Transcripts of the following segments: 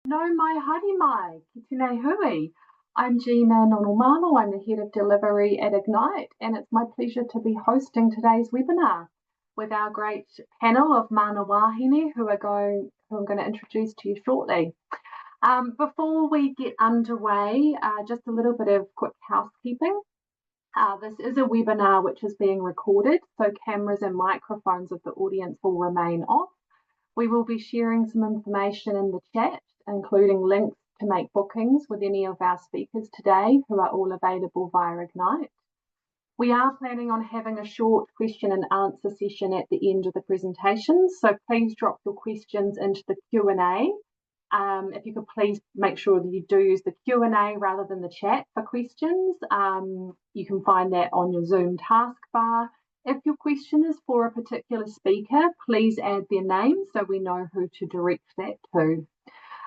No mai haere mai, ki tēnei hui. I'm Gina Nonomalo, I'm the Head of Delivery at Ignite, and it's my pleasure to be hosting today's webinar with our great panel of mana wāhine who I'm going to introduce to you shortly. Before we get underway, just a little bit of quick housekeeping. This is a webinar which is being recorded, so cameras and microphones of the audience will remain off. We will be sharing some information in the chat, including links to make bookings with any of our speakers today who are all available via Ignite. We are planning on having a short question and answer session at the end of the presentation, so please drop your questions into the Q&A. If you could please make sure that you do use the Q&A rather than the chat for questions. You can find that on your Zoom taskbar. If your question is for a particular speaker, please add their name so we know who to direct that to.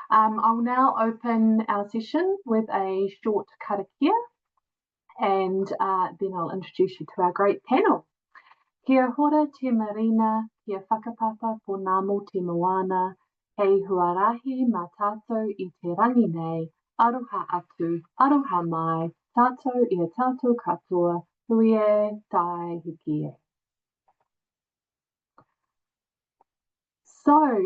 I'll now open our session with a short karakia, and then I'll introduce you to our great panel. Kia hora te marina, kia whakapapa po namo te moana, hei huarahi mā tātou I te rangi nei, aroha atu, aroha mai, tātou I a tātou katoa, hui e, tai hiki e. So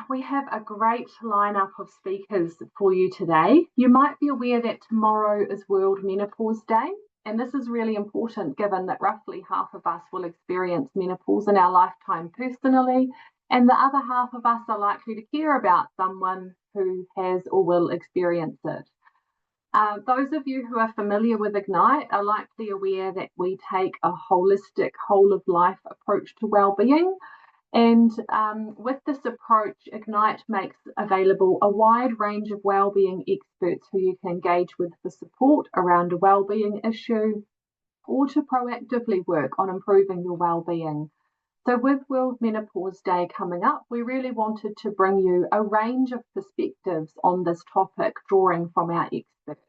we have a great lineup of speakers for you today. You might be aware that tomorrow is World Menopause Day, and this is really important given that roughly half of us will experience menopause in our lifetime personally, and the other half of us are likely to care about someone who has or will experience it. Those of you who are familiar with Ignite are likely aware that we take a holistic, whole-of-life approach to well-being. And with this approach, Ignite makes available a wide range of wellbeing experts who you can engage with for support around a wellbeing issue or to proactively work on improving your wellbeing. So with World Menopause Day coming up, we really wanted to bring you a range of perspectives on this topic, drawing from our experts.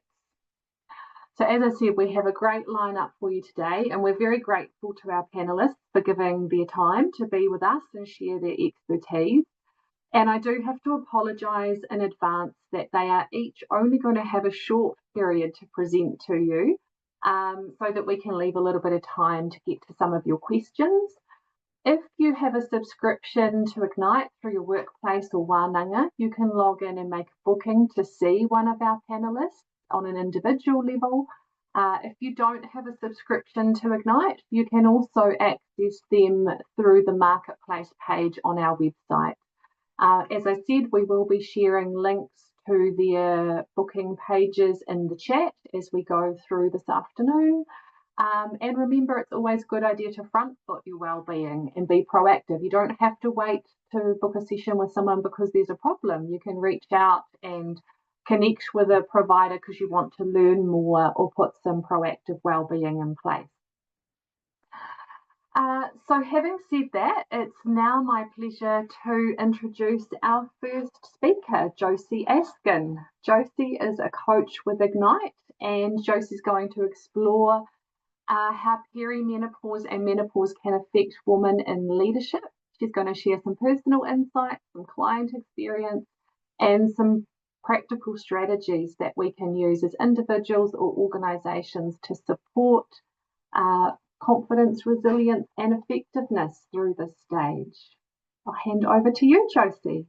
So as I said, we have a great lineup for you today, and we're very grateful to our panellists for giving their time to be with us and share their expertise. And I do have to apologise in advance that they are each only going to have a short period to present to you, so that we can leave a little bit of time to get to some of your questions. If you have a subscription to Ignite through your workplace or wānanga, you can log in and make a booking to see one of our panellists on an individual level. If you don't have a subscription to Ignite, you can also access them through the marketplace page on our website. As I said, we will be sharing links to their booking pages in the chat as we go through this afternoon. And remember, it's always a good idea to front foot your wellbeing and be proactive. You don't have to wait to book a session with someone because there's a problem. You can reach out and connect with a provider because you want to learn more or put some proactive wellbeing in place. So having said that, it's now my pleasure to introduce our first speaker, Josie Askin. Josie is a coach with Ignite, and Josie's going to explore how perimenopause and menopause can affect women in leadership. She's going to share some personal insights, some client experience, and some practical strategies that we can use as individuals or organisations to support confidence, resilience, and effectiveness through this stage. I'll hand over to you, Josie.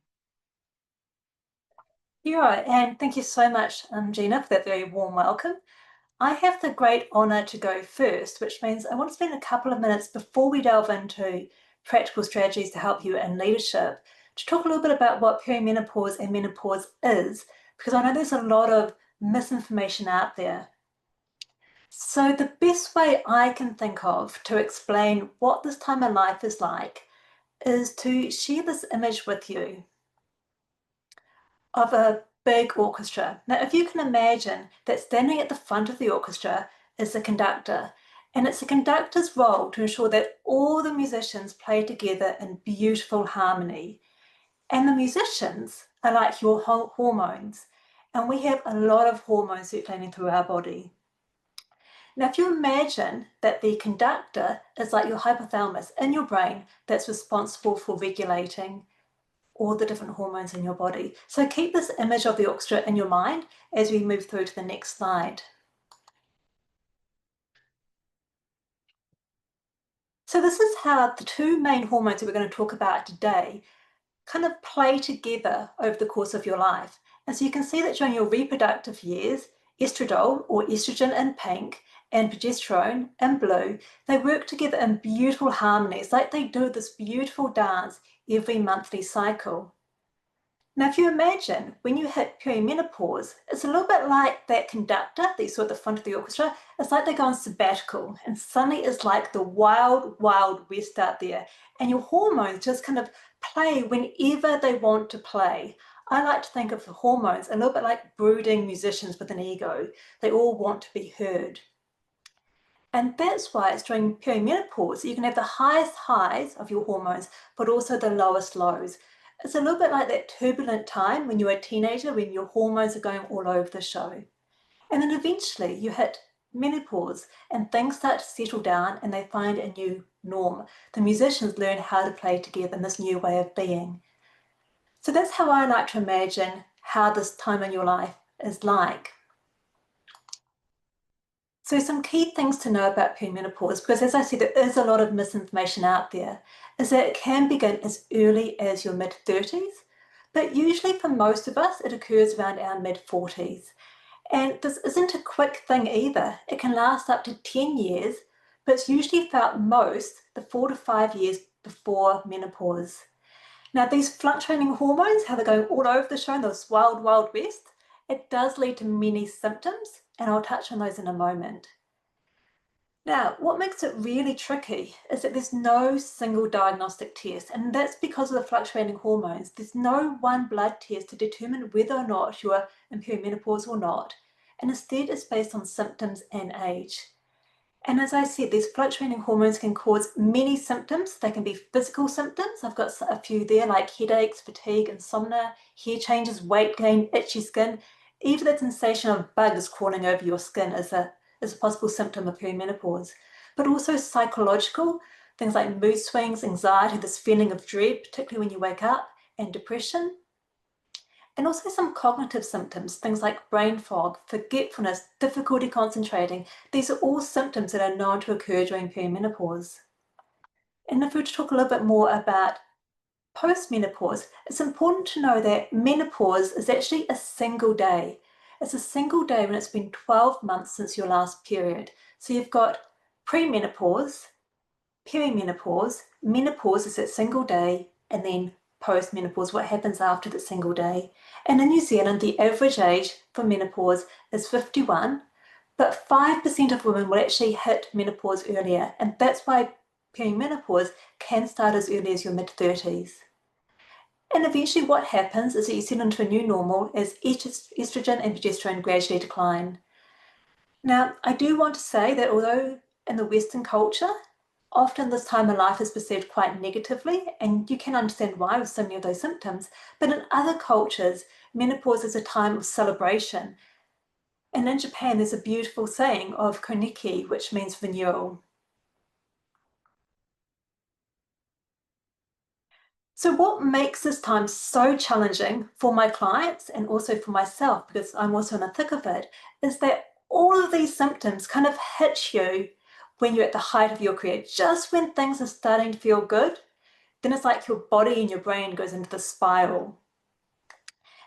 Yeah, and thank you so much, Gina, for that very warm welcome. I have the great honour to go first, which means I want to spend a couple of minutes before we delve into practical strategies to help you in leadership to talk a little bit about what perimenopause and menopause is, because I know there's a lot of misinformation out there. So the best way I can think of to explain what this time in life is like is to share this image with you of a big orchestra. Now, if you can imagine that standing at the front of the orchestra is the conductor, and it's the conductor's role to ensure that all the musicians play together in beautiful harmony. And the musicians are like your hormones, and we have a lot of hormones circulating through our body. Now, if you imagine that the conductor is like your hypothalamus in your brain that's responsible for regulating all the different hormones in your body. So keep this image of the orchestra in your mind as we move through to the next slide. So this is how the two main hormones that we're going to talk about today kind of play together over the course of your life. And so you can see that during your reproductive years, estradiol, or estrogen in pink, and progesterone in blue, they work together in beautiful harmonies, like they do this beautiful dance every monthly cycle. Now, if you imagine when you hit perimenopause, it's a little bit like that conductor that you saw at the front of the orchestra. It's like they go on sabbatical, and suddenly it's like the wild, wild west out there, and your hormones just kind of play whenever they want to play. I like to think of the hormones a little bit like brooding musicians with an ego. They all want to be heard. And that's why it's during perimenopause you can have the highest highs of your hormones, but also the lowest lows. It's a little bit like that turbulent time when you're a teenager, when your hormones are going all over the show. And then eventually you hit menopause and things start to settle down and they find a new norm. The musicians learn how to play together in this new way of being. So that's how I like to imagine how this time in your life is like. So some key things to know about perimenopause, because as I said, there is a lot of misinformation out there, is that it can begin as early as your mid-30s, but usually for most of us, it occurs around our mid-40s. And this isn't a quick thing either. It can last up to 10 years, but it's usually felt most the 4 to 5 years before menopause. Now, these fluctuating hormones, how they're going all over the show in this wild, wild west, it does lead to many symptoms, and I'll touch on those in a moment. Now, what makes it really tricky is that there's no single diagnostic test, and that's because of the fluctuating hormones. There's no one blood test to determine whether or not you're in perimenopause or not, and instead it's based on symptoms and age. And as I said, these fluctuating hormones can cause many symptoms. They can be physical symptoms. I've got a few there, like headaches, fatigue, insomnia, hair changes, weight gain, itchy skin. Even the sensation of bugs crawling over your skin is a possible symptom of perimenopause. But also psychological, things like mood swings, anxiety, this feeling of dread, particularly when you wake up, and depression. And also some cognitive symptoms, things like brain fog, forgetfulness, difficulty concentrating. These are all symptoms that are known to occur during perimenopause. And if we were to talk a little bit more about post-menopause, it's important to know that menopause is actually a single day. It's a single day when it's been 12 months since your last period. So you've got premenopause, perimenopause, menopause is that single day, and then post-menopause, what happens after the single day. And in New Zealand, the average age for menopause is 51, but 5% of women will actually hit menopause earlier, and that's why perimenopause can start as early as your mid-30s. And eventually what happens is that you settle into a new normal as estrogen and progesterone gradually decline. Now, I do want to say that although in the Western culture, often this time in life is perceived quite negatively, and you can understand why with so many of those symptoms, but in other cultures, menopause is a time of celebration. And in Japan, there's a beautiful saying of koneki, which means renewal. So what makes this time so challenging for my clients and also for myself, because I'm also in the thick of it, is that all of these symptoms kind of hit you when you're at the height of your career. Just when things are starting to feel good, then it's like your body and your brain goes into the spiral.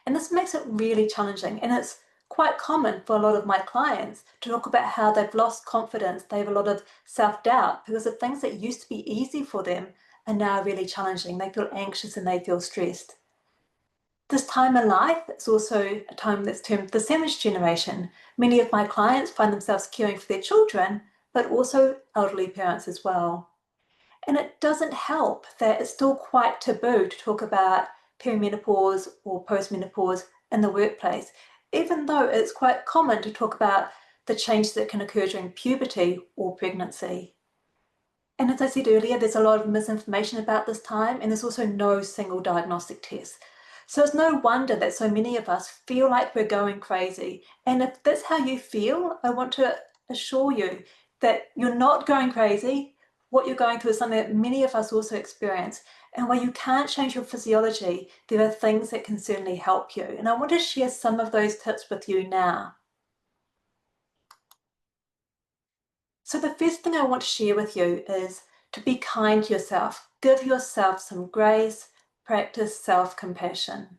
And this makes it really challenging. And it's quite common for a lot of my clients to talk about how they've lost confidence. They have a lot of self-doubt because the things that used to be easy for them are now really challenging. They feel anxious and they feel stressed. This time in life is also a time that's termed the sandwich generation. Many of my clients find themselves caring for their children, but also elderly parents as well. And it doesn't help that it's still quite taboo to talk about perimenopause or postmenopause in the workplace, even though it's quite common to talk about the changes that can occur during puberty or pregnancy. And as I said earlier, there's a lot of misinformation about this time, and there's also no single diagnostic test. So it's no wonder that so many of us feel like we're going crazy. And if that's how you feel, I want to assure you that you're not going crazy. what you're going through is something that many of us also experience. And while you can't change your physiology, there are things that can certainly help you. And I want to share some of those tips with you now. So the first thing I want to share with you is to be kind to yourself. Give yourself some grace, practice self-compassion.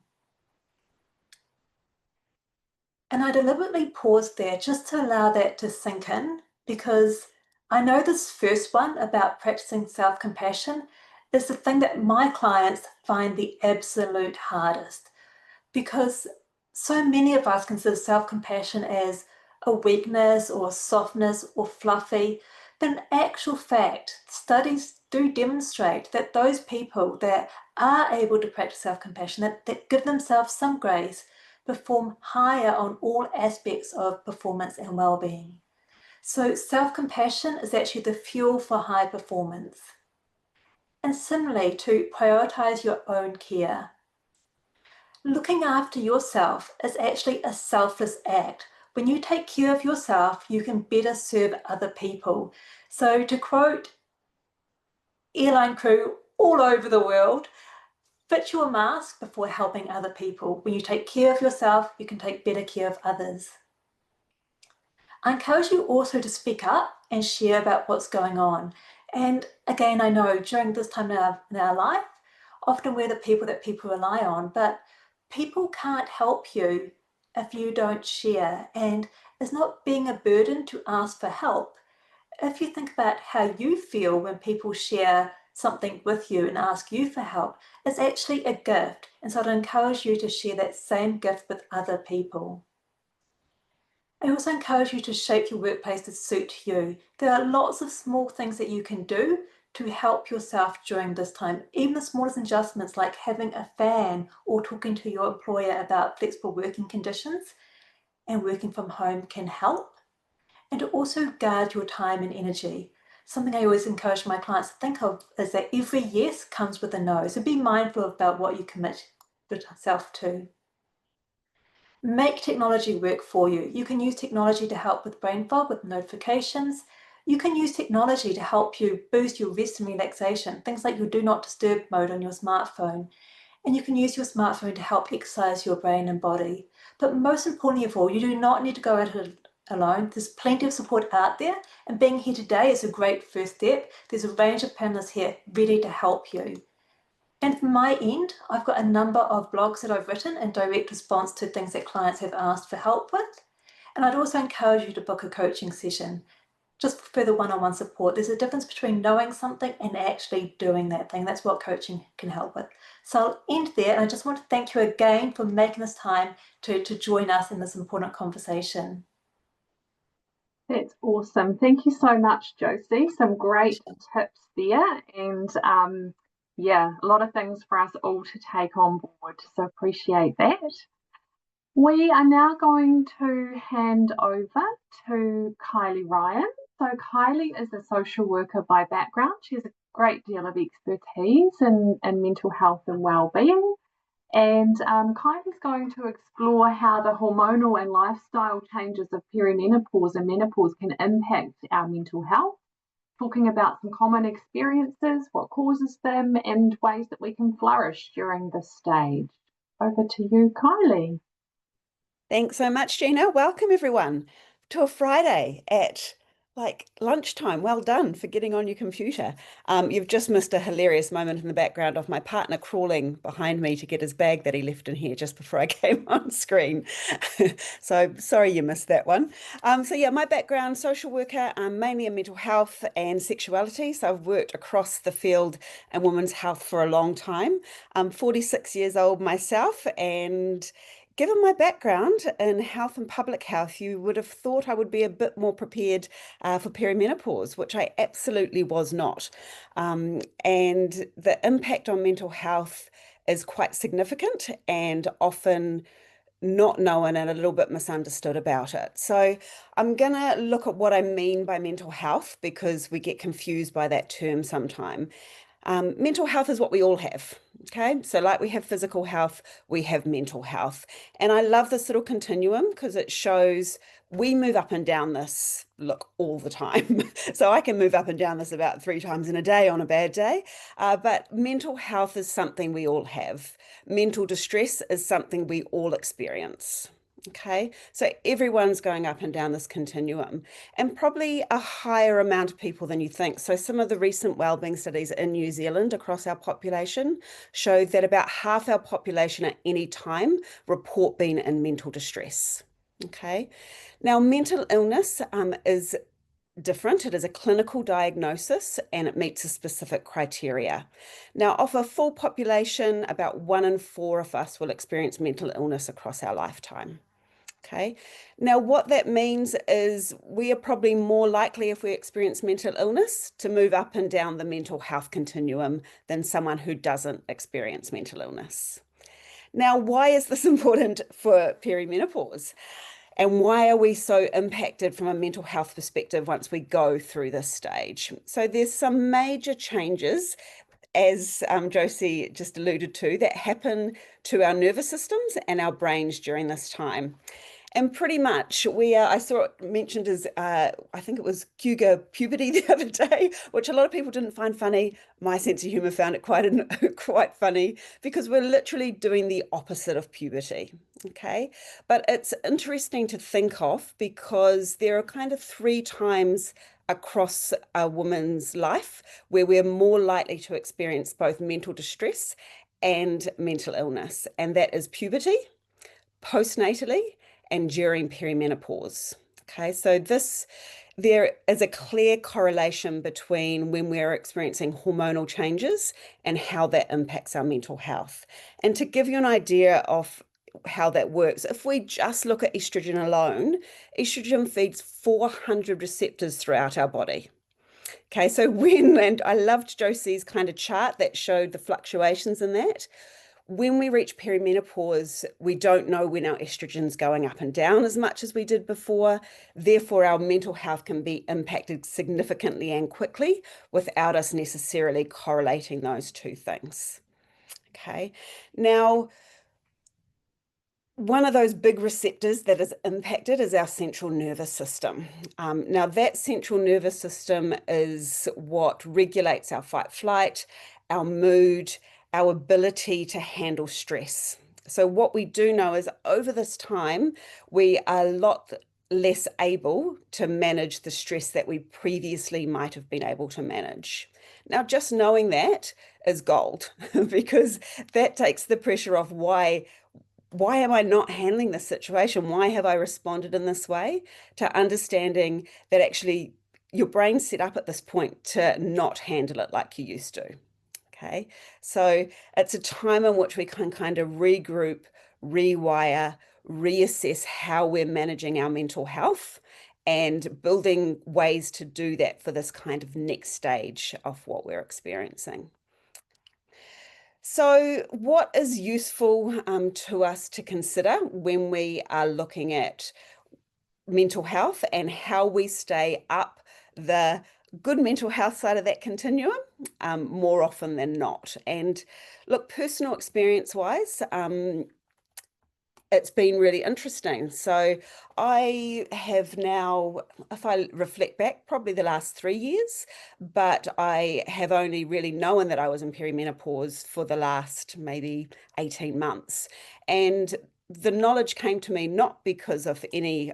And I deliberately paused there just to allow that to sink in, because I know this first one about practicing self-compassion is the thing that my clients find the absolute hardest, because so many of us consider self-compassion as a weakness or softness or fluffy. But in actual fact, studies do demonstrate that those people that are able to practice self-compassion, that give themselves some grace, perform higher on all aspects of performance and well-being. So self-compassion is actually the fuel for high performance. And similarly, to prioritize your own care. Looking after yourself is actually a selfless act. When you take care of yourself, you can better serve other people. So to quote airline crew all over the world, fit your mask before helping other people. When you take care of yourself, you can take better care of others. I encourage you also to speak up and share about what's going on. And again, I know during this time in our life, often we're the people that people rely on, but people can't help you if you don't share. And it's not being a burden to ask for help. If you think about how you feel when people share something with you and ask you for help, it's actually a gift. And so I'd encourage you to share that same gift with other people. I also encourage you to shape your workplace to suit you. There are lots of small things that you can do to help yourself during this time. Even the smallest adjustments like having a fan or talking to your employer about flexible working conditions and working from home can help. And to also guard your time and energy. Something I always encourage my clients to think of is that every yes comes with a no. So be mindful about what you commit yourself to. Make technology work for you. You can use technology to help with brain fog, with notifications. You can use technology to help you boost your rest and relaxation, things like your do not disturb mode on your smartphone. And you can use your smartphone to help exercise your brain and body. But most importantly of all, you do not need to go at it alone. There's plenty of support out there, and being here today is a great first step. There's a range of panelists here ready to help you. And from my end, I've got a number of blogs that I've written in direct response to things that clients have asked for help with. And I'd also encourage you to book a coaching session just for further one-on-one support. There's a difference between knowing something and actually doing that thing. That's what coaching can help with. So I'll end there. And I just want to thank you again for making this time to join us in this important conversation. That's awesome. Thank you so much, Josie. Some great tips there. And yeah, a lot of things for us all to take on board. So appreciate that. We are now going to hand over to Kylie Ryan. So Kylie is a social worker by background. She has a great deal of expertise in mental health and well-being. And Kylie's going to explore how the hormonal and lifestyle changes of perimenopause and menopause can impact our mental health, talking about some common experiences, what causes them, and ways that we can flourish during this stage. Over to you, Kylie. Thanks so much, Gina. Welcome, everyone, to a Friday at lunchtime. Well done for getting on your computer. You've just missed a hilarious moment in the background of my partner crawling behind me to get his bag that he left in here just before I came on screen. So sorry you missed that one. So yeah, my background, social worker, mainly in mental health and sexuality. So I've worked across the field in women's health for a long time. I'm 46 years old myself, and given my background in health and public health, you would have thought I would be a bit more prepared for perimenopause, which I absolutely was not. And the impact on mental health is quite significant and often not known and a little bit misunderstood about it. So I'm going to look at what I mean by mental health, because we get confused by that term sometimes. Mental health is what we all have. Okay, so like we have physical health, we have mental health. And I love this little continuum because it shows we move up and down this look all the time. So I can move up and down this about 3 times in a day on a bad day. But mental health is something we all have. Mental distress is something we all experience. Okay, so everyone's going up and down this continuum, and probably a higher amount of people than you think. So some of the recent wellbeing studies in New Zealand across our population showed that about half our population at any time report being in mental distress. Okay, now mental illness is different. It is a clinical diagnosis and it meets a specific criteria. Now, of a full population, about 1 in 4 of us will experience mental illness across our lifetime. Okay, now what that means is we are probably more likely, if we experience mental illness, to move up and down the mental health continuum than someone who doesn't experience mental illness. Now, why is this important for perimenopause? And why are we so impacted from a mental health perspective once we go through this stage? So there's some major changes, as Josie just alluded to, that happen to our nervous systems and our brains during this time. And pretty much I saw it mentioned as, I think it was cougar puberty the other day, which a lot of people didn't find funny. My sense of humor found it quite funny, because we're literally doing the opposite of puberty. Okay, but it's interesting to think of because there are kind of 3 times across a woman's life where we're more likely to experience both mental distress and mental illness, and that is puberty, postnatally, and during perimenopause. Okay, so there is a clear correlation between when we're experiencing hormonal changes and how that impacts our mental health. And to give you an idea of how that works, if we just look at estrogen alone, estrogen feeds 400 receptors throughout our body. Okay, so and I loved Josie's kind of chart that showed the fluctuations in that. When we reach perimenopause, we don't know when our estrogen's going up and down as much as we did before. Therefore, our mental health can be impacted significantly and quickly without us necessarily correlating those 2 things. Okay, now, one of those big receptors that is impacted is our central nervous system. Now, that central nervous system is what regulates our fight-flight, our mood, our ability to handle stress. So what we do know is over this time, we are a lot less able to manage the stress that we previously might have been able to manage. Now, just knowing that is gold because that takes the pressure off why am I not handling this situation? Why have I responded in this way? To understanding that actually your brain's set up at this point to not handle it like you used to. Okay, so it's a time in which we can kind of regroup, rewire, reassess how we're managing our mental health and building ways to do that for this kind of next stage of what we're experiencing. So what is useful to us to consider when we are looking at mental health and how we stay up the good mental health side of that continuum more often than not? And look, personal experience wise, it's been really interesting. So I have now, if I reflect back, probably the last 3 years, but I have only really known that I was in perimenopause for the last maybe 18 months. And the knowledge came to me not because of any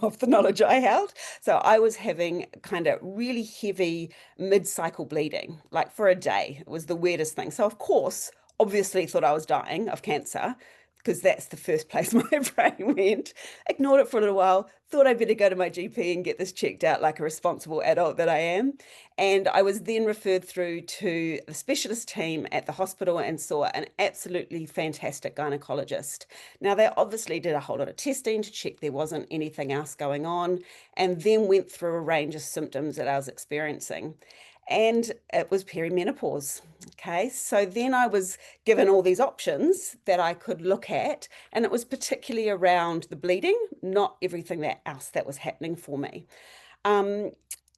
of the knowledge I held. So I was having kind of really heavy mid-cycle bleeding, like for a day. It was the weirdest thing. So of course, obviously thought I was dying of cancer, because that's the first place my brain went. Ignored it for a little while, thought I'd better go to my GP and get this checked out like a responsible adult that I am. And I was then referred through to the specialist team at the hospital and saw an absolutely fantastic gynecologist. Now, they obviously did a whole lot of testing to check there wasn't anything else going on, and then went through a range of symptoms that I was experiencing. And it was perimenopause. Okay, so then I was given all these options that I could look at, and it was particularly around the bleeding, not everything else that was happening for me.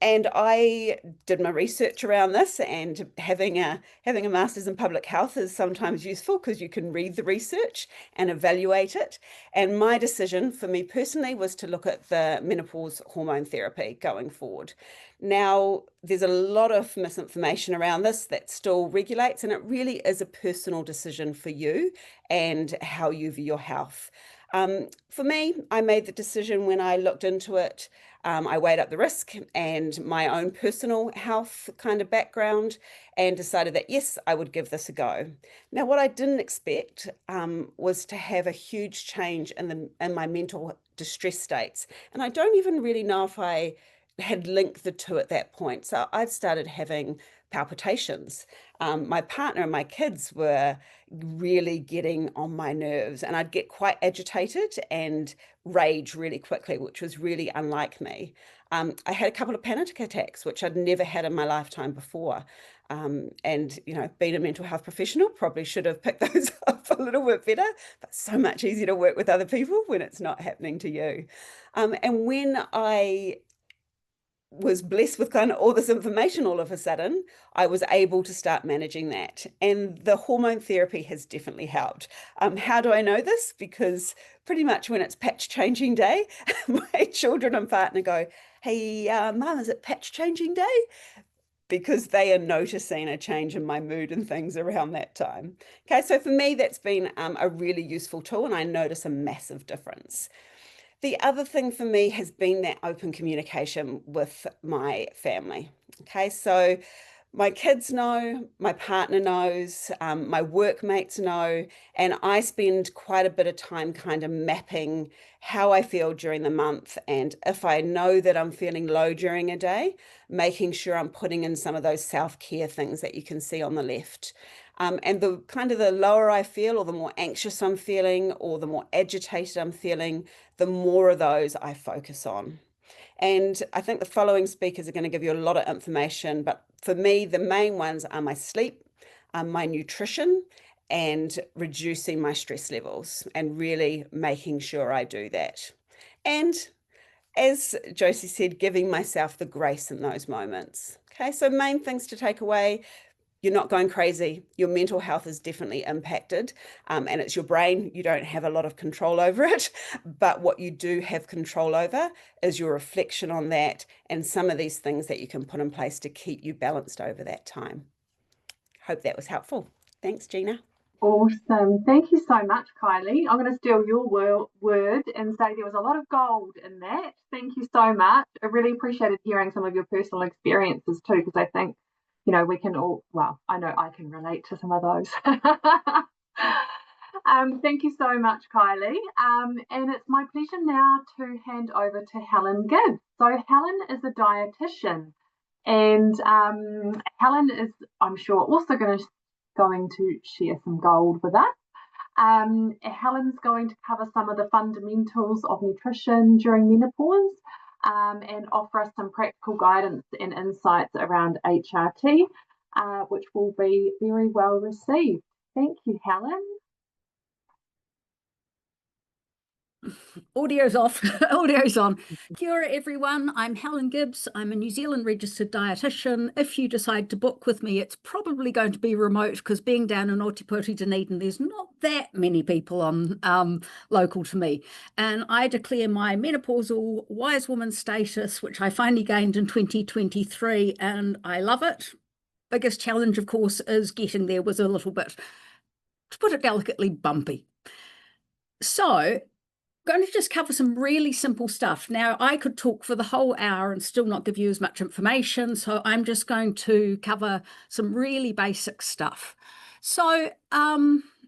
And I did my research around this, and having a master's in public health is sometimes useful because you can read the research and evaluate it. And my decision for me personally was to look at the menopause hormone therapy going forward. Now, there's a lot of misinformation around this that still regulates, and it really is a personal decision for you and how you view your health. For me, I made the decision when I looked into it. I weighed up the risk and my own personal health kind of background and decided that, yes, I would give this a go. Now, what I didn't expect was to have a huge change in my mental distress states. And I don't even really know if I had linked the two at that point. So I'd started having palpitations. My partner and my kids were really getting on my nerves, and I'd get quite agitated and rage really quickly, which was really unlike me. I had a couple of panic attacks, which I'd never had in my lifetime before. And, you know, being a mental health professional, probably should have picked those up a little bit better, but so much easier to work with other people when it's not happening to you. And when I was blessed with kind of all this information all of a sudden, I was able to start managing that. And the hormone therapy has definitely helped. How do I know this? Because pretty much when it's patch changing day, my children and partner go, hey, Mum, is it patch changing day? Because they are noticing a change in my mood and things around that time. Okay, so for me, that's been a really useful tool, and I notice a massive difference. The other thing for me has been that open communication with my family. Okay, so my kids know, my partner knows, my workmates know, and I spend quite a bit of time kind of mapping how I feel during the month. And if I know that I'm feeling low during a day, making sure I'm putting in some of those self-care things that you can see on the left. And the kind of the lower I feel, or the more anxious I'm feeling, or the more agitated I'm feeling, the more of those I focus on. And I think the following speakers are going to give you a lot of information, but for me, the main ones are my sleep, my nutrition, and reducing my stress levels, and really making sure I do that. And as Josie said, giving myself the grace in those moments. Okay, so main things to take away: you're not going crazy. Your mental health is definitely impacted, and it's your brain. You don't have a lot of control over it, but what you do have control over is your reflection on that and some of these things that you can put in place to keep you balanced over that time. Hope that was helpful. Thanks, Gina. Awesome. Thank you so much, Kylie. I'm going to steal your word and say there was a lot of gold in that. Thank you so much. I really appreciated hearing some of your personal experiences too, because I think, you know, we can all, well, I know I can relate to some of those. Thank you so much, Kylie. And it's my pleasure now to hand over to Helen Gibbs. So Helen is a dietitian, and Helen is, I'm sure, also going to share some gold with us. Helen's going to cover some of the fundamentals of nutrition during menopause, and offer us some practical guidance and insights around HRT, which will be very well received. Thank you, Helen. Audio's off, audio's on. Kia ora everyone, I'm Helen Gibbs. I'm a New Zealand registered dietitian. If you decide to book with me, it's probably going to be remote because being down in Ōtepoti, Dunedin, there's not that many people on local to me. And I declare my menopausal wise woman status, which I finally gained in 2023, and I love it. Biggest challenge, of course, is getting there was a little bit, to put it delicately, bumpy. So going to just cover some really simple stuff. Now, I could talk for the whole hour and still not give you as much information, so I'm just going to cover some really basic stuff. So,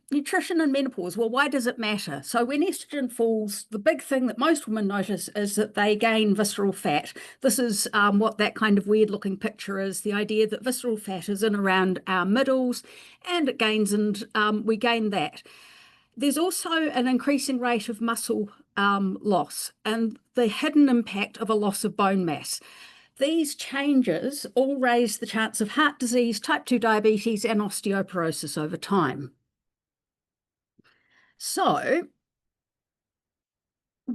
nutrition and menopause, well, why does it matter? So when estrogen falls, the big thing that most women notice is that they gain visceral fat. This is what that kind of weird looking picture is, the idea that visceral fat is in around our middles and it gains, and we gain that. There's also an increasing rate of muscle loss and the hidden impact of a loss of bone mass. These changes all raise the chance of heart disease, type 2 diabetes, and osteoporosis over time. So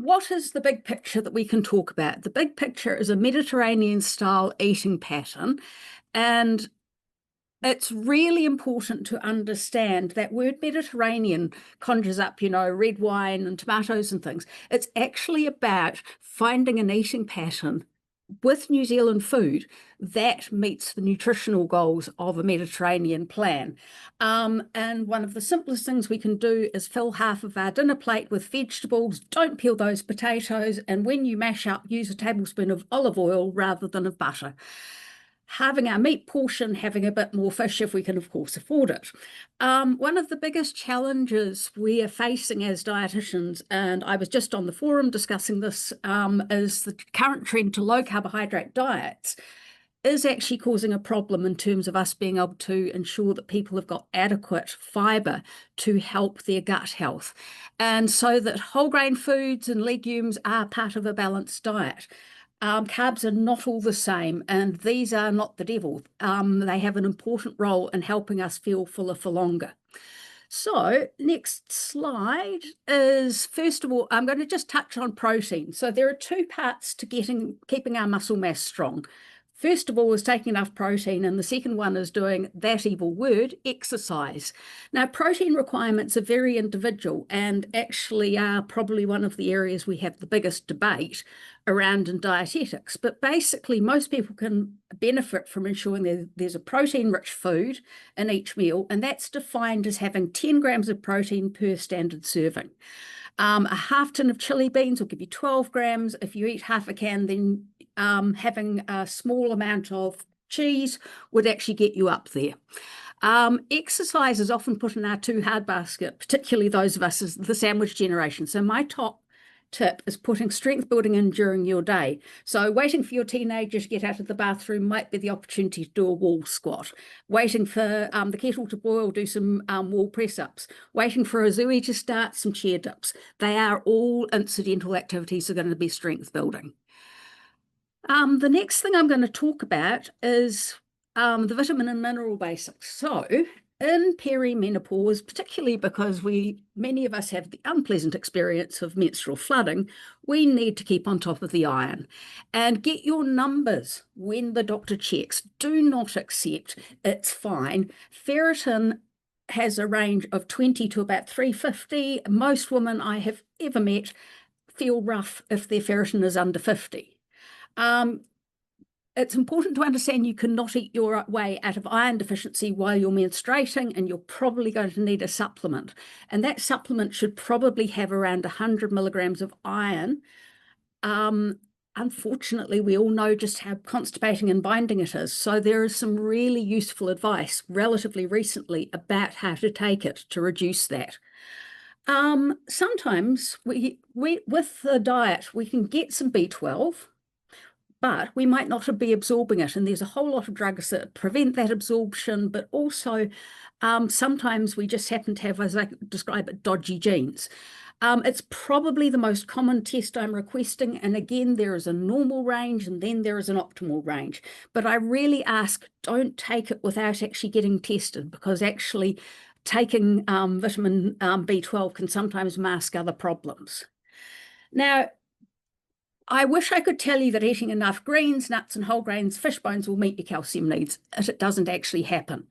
what is the big picture that we can talk about? The big picture is a Mediterranean style eating pattern, and it's really important to understand that word Mediterranean conjures up, red wine and tomatoes and things. It's actually about finding an eating pattern with New Zealand food that meets the nutritional goals of a Mediterranean plan. And one of the simplest things we can do is fill half of our dinner plate with vegetables. Don't peel those potatoes. And when you mash up, use a tablespoon of olive oil rather than of butter. Having our meat portion, having a bit more fish if we can, of course, afford it. One of the biggest challenges we are facing as dietitians, and I was just on the forum discussing this, is the current trend to low carbohydrate diets is actually causing a problem in terms of us being able to ensure that people have got adequate fibre to help their gut health. And so that whole grain foods and legumes are part of a balanced diet. Carbs are not all the same, and these are not the devil. They have an important role in helping us feel fuller for longer. So next slide is, first of all, I'm going to just touch on protein. So there are two parts to keeping our muscle mass strong. First of all is taking enough protein, and the second one is doing that evil word, exercise. Now, protein requirements are very individual and actually are probably one of the areas we have the biggest debate around in dietetics. But basically, most people can benefit from ensuring there's a protein-rich food in each meal, and that's defined as having 10 grams of protein per standard serving. A half tin of chili beans will give you 12 grams. If you eat half a can, then having a small amount of cheese would actually get you up there. Exercise is often put in our too hard basket, particularly those of us as the sandwich generation. So my top tip is putting strength building in during your day. So waiting for your teenager to get out of the bathroom might be the opportunity to do a wall squat. Waiting for the kettle to boil, do some wall press-ups. Waiting for a zooey to start, some chair dips. They are all incidental activities that are going to be strength building. The next thing I'm going to talk about is the vitamin and mineral basics. So in perimenopause, particularly because many of us have the unpleasant experience of menstrual flooding, we need to keep on top of the iron and get your numbers when the doctor checks. Do not accept it's fine. Ferritin has a range of 20 to about 350. Most women I have ever met feel rough if their ferritin is under 50. It's important to understand you cannot eat your way out of iron deficiency while you're menstruating, and you're probably going to need a supplement. And that supplement should probably have around 100 milligrams of iron. Unfortunately, we all know just how constipating and binding it is. So there is some really useful advice relatively recently about how to take it to reduce that. Sometimes with the diet, we can get some B12, but we might not be absorbing it. And there's a whole lot of drugs that prevent that absorption, but also sometimes we just happen to have, as I describe it, dodgy genes. It's probably the most common test I'm requesting. And again, there is a normal range and then there is an optimal range. But I really ask, don't take it without actually getting tested, because actually taking vitamin B12 can sometimes mask other problems. Now, I wish I could tell you that eating enough greens, nuts and whole grains, fish bones will meet your calcium needs. It doesn't actually happen.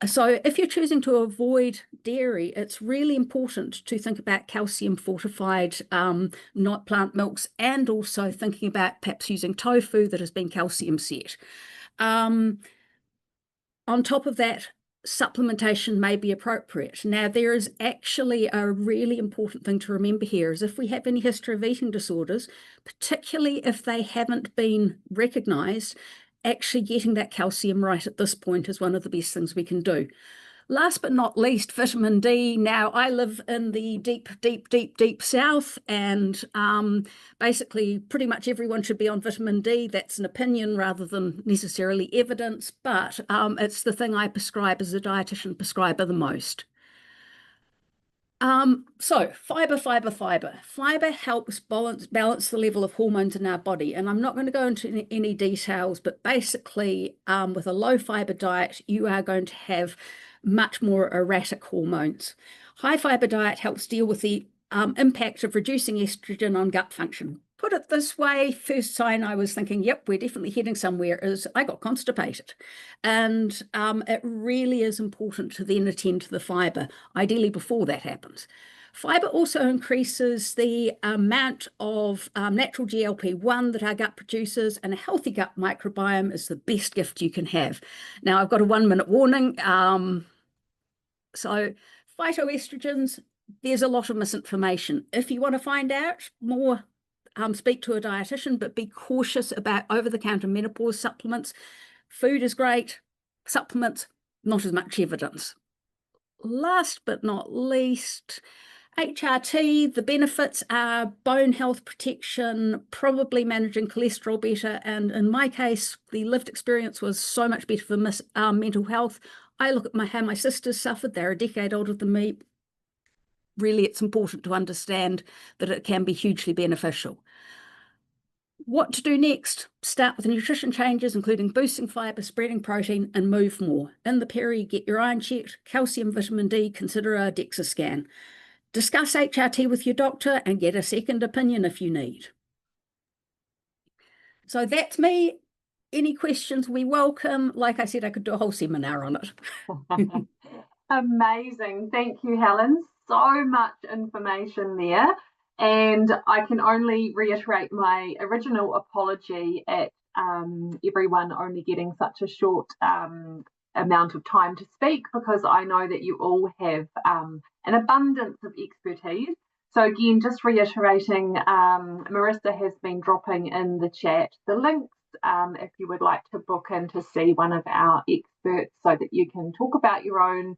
So if you're choosing to avoid dairy, it's really important to think about calcium fortified not plant milks, and also thinking about perhaps using tofu that has been calcium set. On top of that, supplementation may be appropriate. Now, there is actually a really important thing to remember here is if we have any history of eating disorders, particularly if they haven't been recognised, actually getting that calcium right at this point is one of the best things we can do. Last but not least, vitamin D. Now, I live in the deep south, and basically pretty much everyone should be on vitamin D. That's an opinion rather than necessarily evidence, but it's the thing I prescribe as a dietitian prescriber the most. So fiber. Fiber helps balance the level of hormones in our body. And I'm not going to go into any details, but basically with a low fiber diet, you are going to have much more erratic hormones. High fiber diet helps deal with the impact of reducing estrogen on gut function. Put it this way, first sign I was thinking, yep, we're definitely heading somewhere, is I got constipated. And it really is important to then attend to the fibre, ideally before that happens. Fibre also increases the amount of natural GLP-1 that our gut produces, and a healthy gut microbiome is the best gift you can have. Now, I've got a 1-minute warning. So phytoestrogens, there's a lot of misinformation. If you want to find out more, speak to a dietitian, but be cautious about over-the-counter menopause supplements. Food is great, supplements, not as much evidence. Last but not least, HRT, the benefits are bone health protection, probably managing cholesterol better, and in my case, the lived experience was so much better for mental health. I look at how my sisters suffered. They're a decade older than me. Really, it's important to understand that it can be hugely beneficial. What to do next? Start with nutrition changes, including boosting fibre, spreading protein, and move more. In the peri, get your iron checked, calcium, vitamin D, consider a DEXA scan. Discuss HRT with your doctor and get a second opinion if you need. So that's me. Any questions we welcome. Like I said, I could do a whole seminar on it. Amazing. Thank you, Helen. So much information there. And I can only reiterate my original apology at everyone only getting such a short amount of time to speak, because I know that you all have an abundance of expertise. So again, just reiterating, Marissa has been dropping in the chat the links if you would like to book in to see one of our experts so that you can talk about your own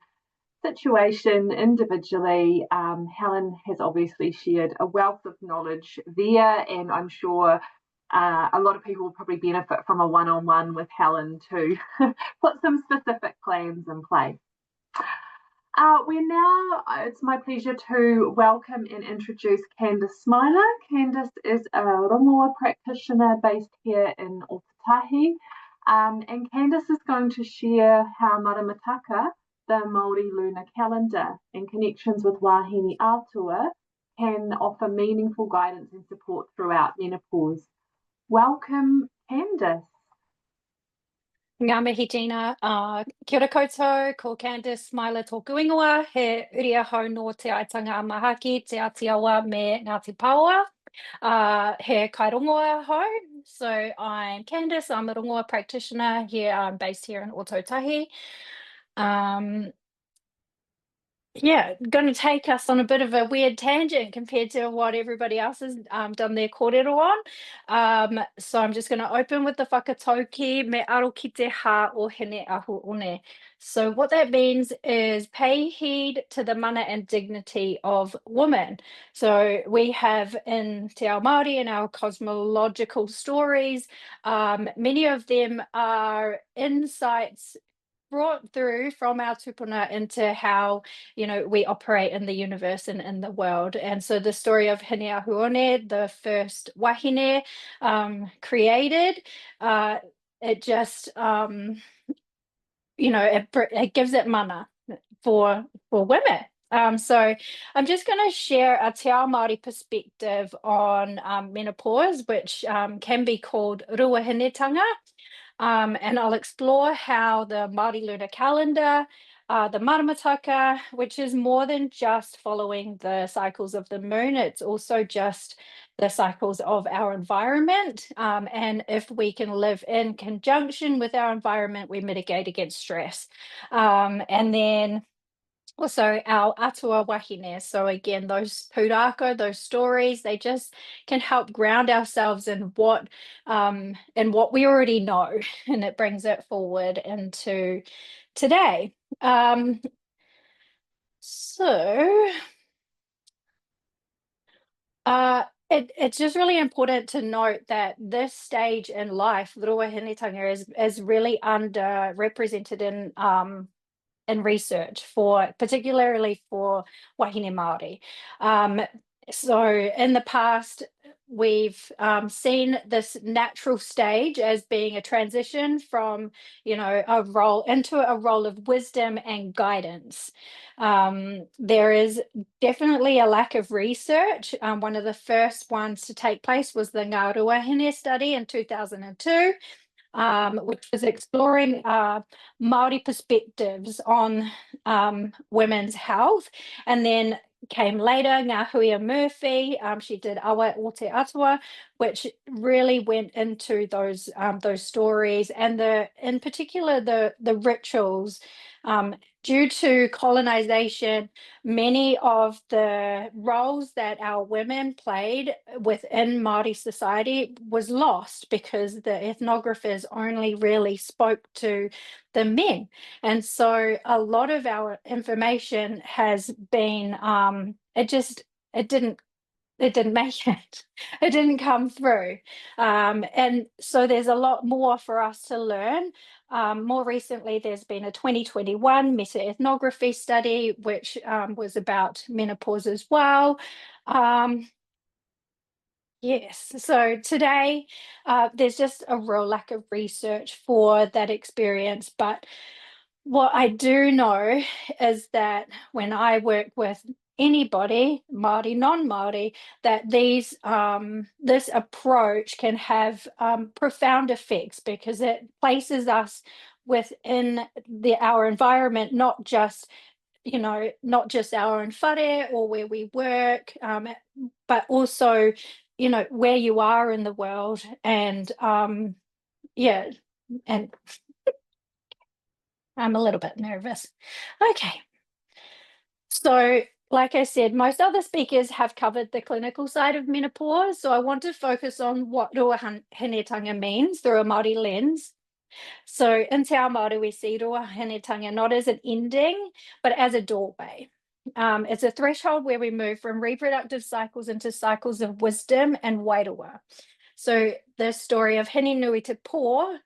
situation individually. Helen has obviously shared a wealth of knowledge there, and I'm sure a lot of people will probably benefit from a one-on-one with Helen to put some specific plans in place. It's my pleasure to welcome and introduce Kandace Smiler. Kandace is a Rongoā Practitioner based here in Ōtautahi, and Kandace is going to share how maramataka, the Māori lunar calendar, and connections with Wāhine atua can offer meaningful guidance and support throughout menopause. Welcome, Kandace. Ngā mihi Gina, kia ora koutou, ko Kandace Smiler tōku ingoa, he uri ahau no te aitanga amahaki, te atiawa me Ngāti Paoa, he kairongoa ahau. So I'm Kandace, I'm a Rongoā Practitioner here, I'm based here in Ōtautahi. Yeah, going to take us on a bit of a weird tangent compared to what everybody else has done their kōrero on. So I'm just going to open with the whakatauki, me aro ki te hā o hene ahu one. So what that means is pay heed to the mana and dignity of women. So we have in te ao Māori and our cosmological stories, many of them are insights brought through from our tupuna into how, you know, we operate in the universe and in the world. And so the story of Hene Ahuone, the first Wāhine created, it just, you know, it gives it mana for women. So I'm just going to share a te ao Māori perspective on menopause, which can be called ruahinetanga. And I'll explore how the Māori lunar calendar, the maramataka, which is more than just following the cycles of the moon, it's also just the cycles of our environment. And if we can live in conjunction with our environment, we mitigate against stress. And then also our atua wahine. So again, those pūrākau, those stories, they just can help ground ourselves in what we already know, and it brings it forward into today. It's just really important to note that this stage in life, ruahinetanga, is really underrepresented in research, particularly for Wāhine Māori. So in the past, we've seen this natural stage as being a transition from, a role into a role of wisdom and guidance. There is definitely a lack of research. One of the first ones to take place was the Wāhine study in 2002. Which was exploring Māori perspectives on women's health. And then came later Ngā Huia Murphy. She did Awa o Te Atua, which really went into those stories, and in particular the rituals. Due to colonization, many of the roles that our women played within Māori society was lost because the ethnographers only really spoke to the men. And so a lot of our information has been, it didn't make it. It didn't come through. And so there's a lot more for us to learn. More recently, there's been a 2021 meta-ethnography study, which was about menopause as well. Yes, so today there's just a real lack of research for that experience. But what I do know is that when I work with anybody, Māori, non-Māori, that this approach can have profound effects, because it places us within our environment, not just our own whare or where we work, but also, where you are in the world. And and I'm a little bit nervous. Okay. So, like I said, most other speakers have covered the clinical side of menopause. So I want to focus on what ruahinetanga means through a Māori lens. So in Te Ao Māori, we see ruahinetanga not as an ending, but as a doorway. It's a threshold where we move from reproductive cycles into cycles of wisdom and wairua. So the story of Hine Nui Te Pō,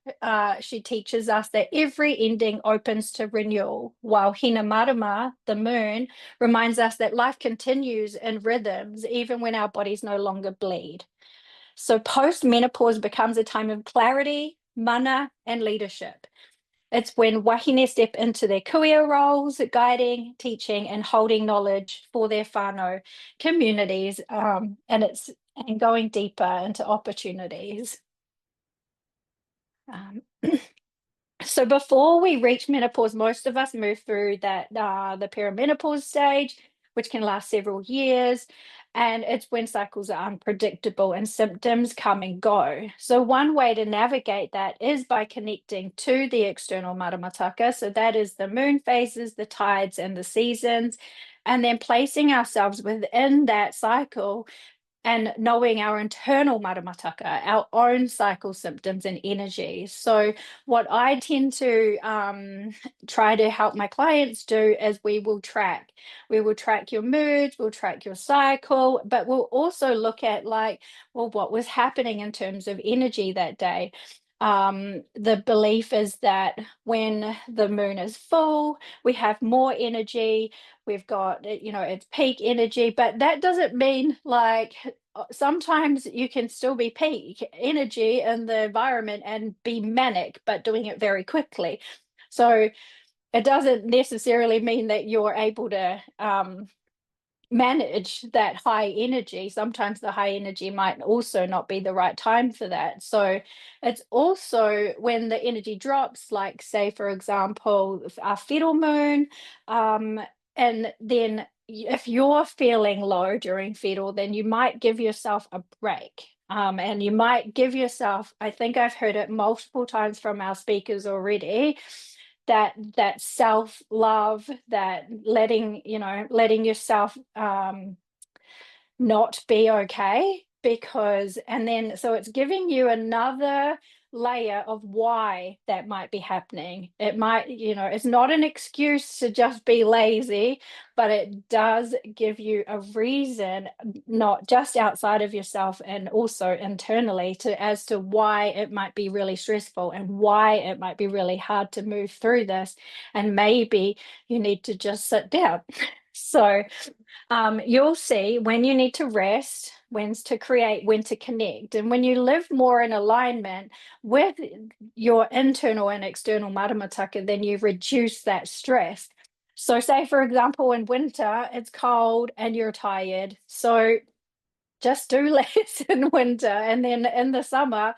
she teaches us that every ending opens to renewal, while Hina Marama, the moon, reminds us that life continues in rhythms even when our bodies no longer bleed. So post-menopause becomes a time of clarity, mana, and leadership. It's when wahine step into their kuia roles, guiding, teaching, and holding knowledge for their whānau communities, and going deeper into opportunities. So before we reach menopause, most of us move through the perimenopause stage, which can last several years. And it's when cycles are unpredictable and symptoms come and go. So one way to navigate that is by connecting to the external maramataka. So that is the moon phases, the tides, and the seasons, and then placing ourselves within that cycle and knowing our internal maramataka, our own cycle symptoms and energy. So what I tend to try to help my clients do is we will track your moods, we'll track your cycle, but we'll also look at what was happening in terms of energy that day. The belief is that when the moon is full, we have more energy. We've got, it's peak energy, but that doesn't mean sometimes you can still be peak energy in the environment and be manic, but doing it very quickly. So it doesn't necessarily mean that you're able to manage that high energy. Sometimes the high energy might also not be the right time for that. So it's also when the energy drops, like say, for example, our fetal moon, and then if you're feeling low during fetal, then you might give yourself a break. And you might give yourself, I think I've heard it multiple times from our speakers already, that self-love, that letting yourself not be okay, so it's giving you another layer of why that might be happening. It might, it's not an excuse to just be lazy, but it does give you a reason, not just outside of yourself and also internally, as to why it might be really stressful and why it might be really hard to move through this. And maybe you need to just sit down. So you'll see when you need to rest, when to create, when to connect. And when you live more in alignment with your internal and external maramataka, then you reduce that stress. So say, for example, in winter, it's cold and you're tired. So just do less in winter. And then in the summer,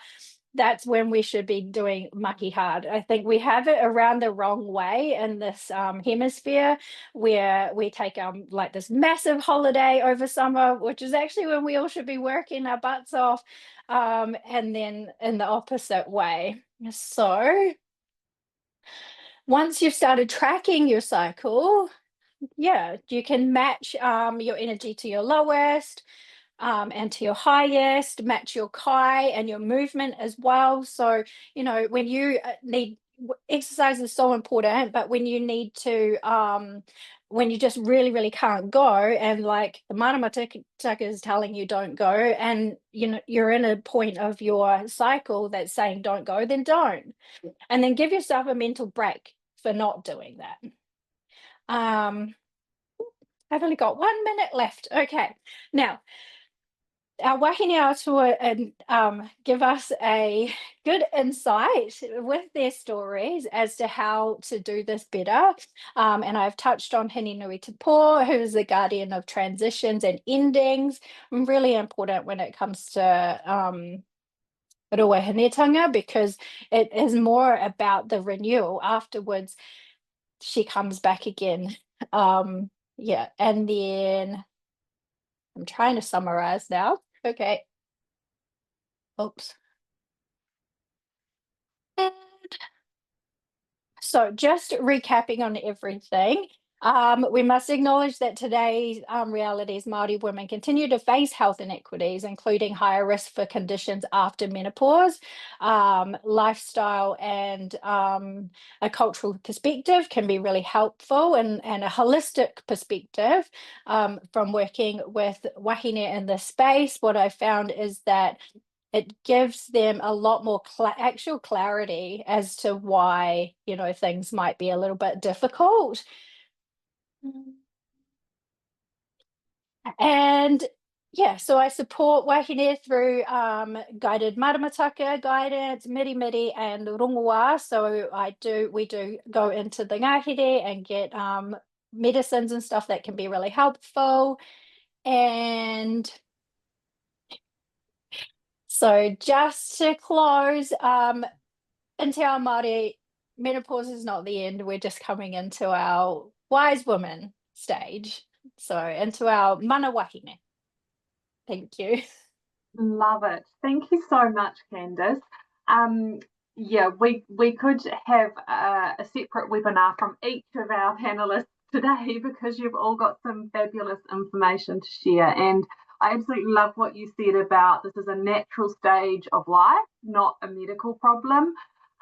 that's when we should be doing mucky hard. I think we have it around the wrong way in this hemisphere, where we take like this massive holiday over summer, which is actually when we all should be working our butts off, and then in the opposite way. So once you've started tracking your cycle, yeah, you can match your energy to your lowest, and to your highest, match your kai and your movement as well. So, you know, when you need, exercise is so important, but when you need to, when you just really, really can't go, and like the maramataka is telling you don't go, and you know, you're in a point of your cycle that's saying don't go, then don't. And then give yourself a mental break for not doing that. I've only got 1 minute left. Okay, now our Wāhine atua and give us a good insight with their stories as to how to do this better. And I've touched on Hini Nui Te Pō, who is the guardian of transitions and endings, really important when it comes to Ruahinetanga, because it is more about the renewal. Afterwards, she comes back again. Yeah, and then I'm trying to summarize now. Okay. Oops. And so just recapping on everything, we must acknowledge that today's realities, Māori women continue to face health inequities, including higher risk for conditions after menopause. Lifestyle and a cultural perspective can be really helpful, and a holistic perspective from working with Wāhine in this space. What I found is that it gives them a lot more actual clarity as to why, you know, things might be a little bit difficult. And yeah, so I support Wāhine through guided maramataka guidance, miri and rongoā. So we do go into the ngahere and get medicines and stuff that can be really helpful. And so just to close, in Te Ao Māori, menopause is not the end. We're just coming into our wise woman stage. So into our mana wahine. Thank you. Love it. Thank you so much, Kandace. Yeah, we could have a separate webinar from each of our panelists today, because you've all got some fabulous information to share. And I absolutely love what you said about this is a natural stage of life, not a medical problem.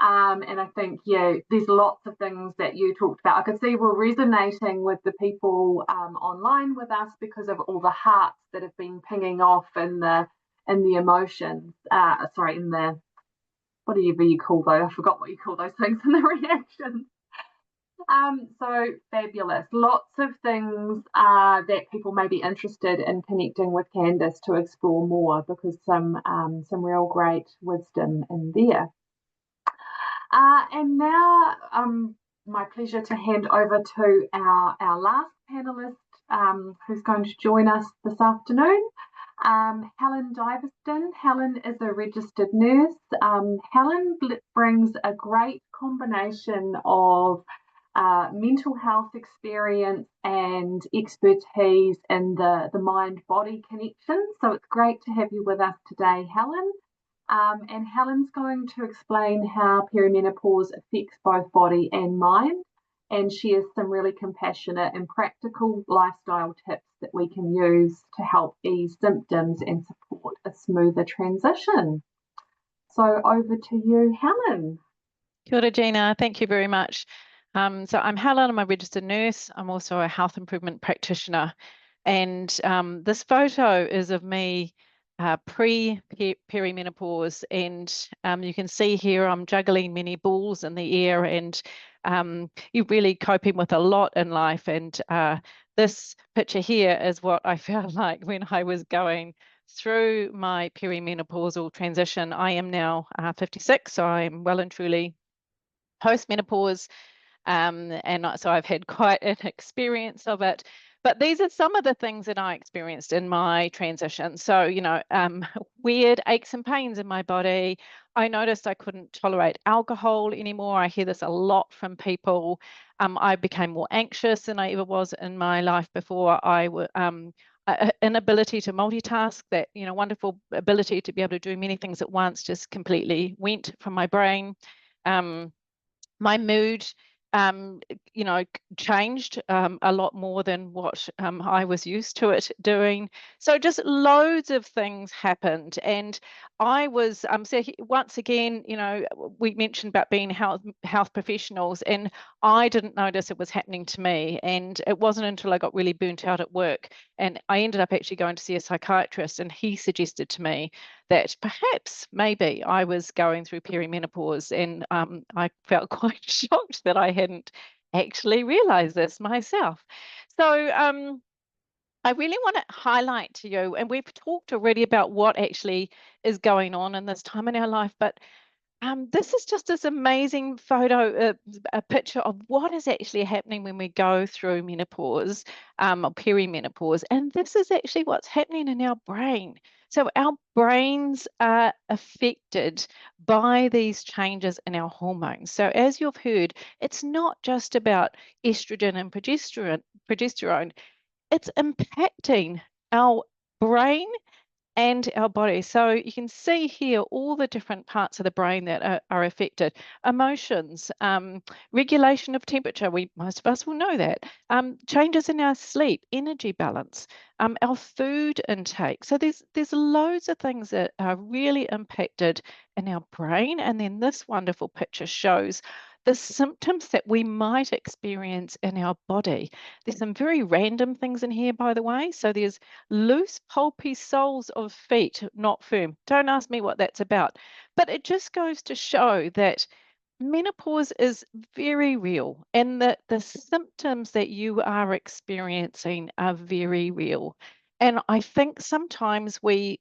And I think, yeah, there's lots of things that you talked about. I could see we're resonating with the people online with us because of all the hearts that have been pinging off in the emotions. In the, whatever you call those, I forgot what you call those things, in the reactions. So fabulous. Lots of things that people may be interested in connecting with Kandace to explore more, because some real great wisdom in there. And now, my pleasure to hand over to our last panelist, who's going to join us this afternoon, Helen Duyvestyn. Helen is a registered nurse. Helen brings a great combination of mental health experience and expertise in the mind-body connection. So it's great to have you with us today, Helen. And Helen's going to explain how perimenopause affects both body and mind, and shares some really compassionate and practical lifestyle tips that we can use to help ease symptoms and support a smoother transition. So over to you, Helen. Kia ora, Gina. Thank you very much. So I'm Helen, I'm a registered nurse. I'm also a health improvement practitioner. And this photo is of me pre-perimenopause, and you can see here I'm juggling many balls in the air, and you're really coping with a lot in life, and this picture here is what I felt like when I was going through my perimenopausal transition. I am now 56, so I'm well and truly post-menopause. And so I've had quite an experience of it. But these are some of the things that I experienced in my transition. So, weird aches and pains in my body. I noticed I couldn't tolerate alcohol anymore. I hear this a lot from people. I became more anxious than I ever was in my life before. Inability to multitask, that, wonderful ability to be able to do many things at once just completely went from my brain. My mood, changed a lot more than what I was used to it doing. So just loads of things happened. And I was, so once again, we mentioned about being health professionals, and I didn't notice it was happening to me. And it wasn't until I got really burnt out at work, and I ended up actually going to see a psychiatrist, and he suggested to me that perhaps maybe I was going through perimenopause, and I felt quite shocked that I hadn't actually realized this myself. So I really want to highlight to you, and we've talked already about what actually is going on in this time in our life, but this is just this amazing photo, a picture of what is actually happening when we go through menopause, or perimenopause. And this is actually what's happening in our brain. So our brains are affected by these changes in our hormones. So as you've heard, it's not just about estrogen and progesterone. It's impacting our brain and our body. So you can see here all the different parts of the brain that are affected. Emotions, regulation of temperature, most of us will know that. Changes in our sleep, energy balance, our food intake. So there's loads of things that are really impacted in our brain. And then this wonderful picture shows the symptoms that we might experience in our body. There's some very random things in here, by the way. So there's loose, pulpy soles of feet, not firm. Don't ask me what that's about. But it just goes to show that menopause is very real, and that the symptoms that you are experiencing are very real. And I think sometimes we